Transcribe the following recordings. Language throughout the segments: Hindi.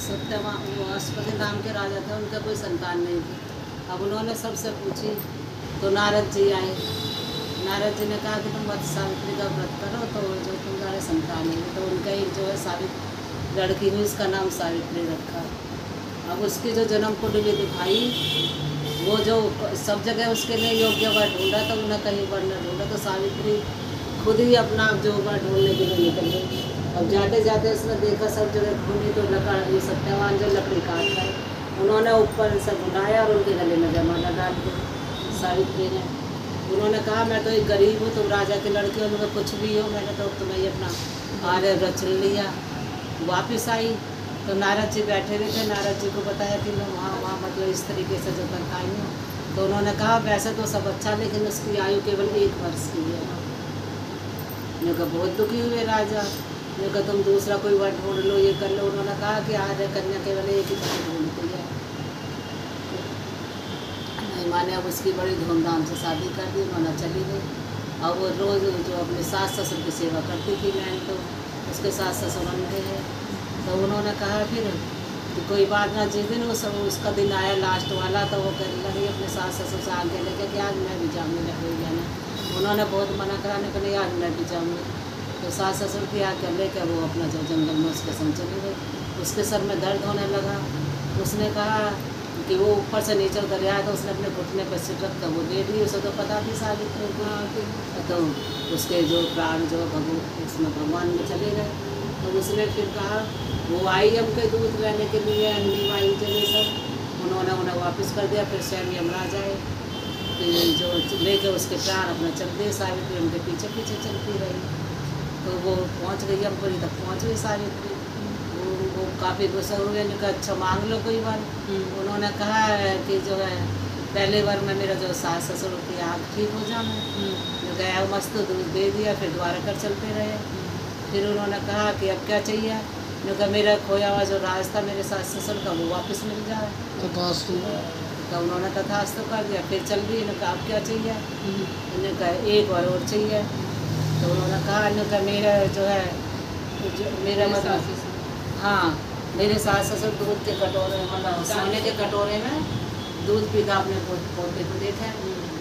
सत्यवान वो अश्वति नाम के राजा थे, उनका कोई संतान नहीं थी। अब उन्होंने सबसे पूछी तो नारद जी आए। नारद जी ने कहा कि तुम वत्स सावित्री का व्रत करो तो जो तुम्हारे संतान है। तो उनका एक जो है सावित्री लड़की हुई, उसका नाम सावित्री रखा। अब उसकी जो जन्म कुंडली दिखाई, वो जो सब जगह उसके लिए योग्य वर ढूंढा तो उन्हें कहीं वर न ढूंढा, तो सावित्री खुद ही अपना जो वर ढूंढने के लिए निकल गई। अब जाते जाते उसने देखा सब जगह ढूंढी तो ये सत्यवान जो लकड़ी काट रहा है, उन्होंने ऊपर से बुलाया और उनके गले में जयमाला डाल दी सावित्री ने। उन्होंने कहा मैं तो एक गरीब हूँ, तुम राजा की लड़की हो, उनका कुछ भी हो, मैंने तो तुम्हें ये अपना आर्य व्रत चुन लिया। वापस आई तो नारद जी बैठे हुए थे। नारद जी को बताया कि मैं वहाँ मतलब इस तरीके से जो करता आई हूँ। तो उन्होंने कहा वैसे तो सब अच्छा, लेकिन उसकी आयु केवल 1 वर्ष की है। मैं कहा बहुत दुखी हुए राजा। मैं कहा तुम दूसरा कोई वर ढूंढ लो, ये कर लो। उन्होंने कहा कि आर्य कन्या केवल एक ही पति ढूंढती है। नहीं माने, अब उसकी बड़ी धूमधाम से शादी कर दी, उन्होंने चली गई। अब वो रोज़ जो अपने सास ससुर की सेवा करती थी, मैं तो उसके सास ससुर अंधे हैं। तो उन्होंने कहा फिर कि कोई बात ना, जिस दिन उसका दिन आया लास्ट वाला, तो वो कहने लगी अपने सास ससुर से आगे लेके कि आज मैं भी जाऊँगी लकड़ी जाना। उन्होंने बहुत मना कराने को नहीं, आज मैं भी जाऊँगी। तो सास ससुर की आगे लेकर वो अपना जो जंगल में उसके संग चली गई। उसके सर में दर्द होने लगा। उसने कहा कि वो ऊपर से नीचे उतर आया, तो उसने अपने घुटने पर सिर रख कर वो दे दी। उसे तो पता थी सावित्री को। तो उसके जो प्राण जो उसमें भगवान में चले गए। तो उसने फिर कहा, वो आई हमके दूध लेने के लिए, अंडी वाई चले सब, उन्होंने उन्हें वापस कर दिया। फिर स्वयं यमराज आए, फिर जो लेके उसके प्राण अपना चल दिए। सावित्री उनके पीछे पीछे चलती रही। तो वो पहुंच गई, यमपुरी तक पहुंच गई सावित्री। वो काफ़ी गुस्सा हुए, उन्होंने कहा अच्छा मांग लो कोई वर। उन्होंने कहा कि जो है पहले बार में मेरा जो सास ससुर की आँख ठीक हो जाना। जो गया मस्त दूध दे दिया, फिर दोबारा कर चलते रहे। फिर उन्होंने कहा कि अब क्या चाहिए। उन्होंने कहा मेरा खोया हुआ जो राज था मेरे सास ससुर का, वो वापस मिल जाए। तो उन्होंने तथास्तु कर दिया। फिर चल रही, इन्होंने कहा अब क्या चाहिए। उन्होंने कहा एक और चाहिए। तो उन्होंने कहा मेरा जो है मेरा मतलब हाँ, मेरे सास ससुर दूध के कटोरे मतलब सोने के कटोरे में दूध पीता अपने पोते को देखा।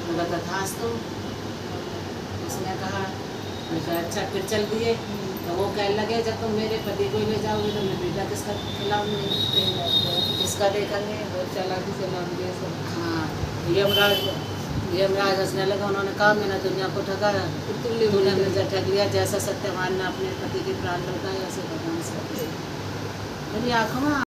उनका तथास्तु। उसने कहा अच्छा। फिर चल दिए। तो वो कहने लगे जब तुम मेरे पति को ले जाओगे तो मैं बेटा किसका खिलाऊंगी, किसका देखेंगे। बहुत चालाकी से मान दिया सब। हाँ, यमराज हंसने लगा। उन्होंने कहा मैंने दुनिया को ठगा, तूने मुझे ठग लिया। जैसा सत्यवान ने अपने पति के प्राण लौटाए, ऐसे भगवान से मेरी आँखों में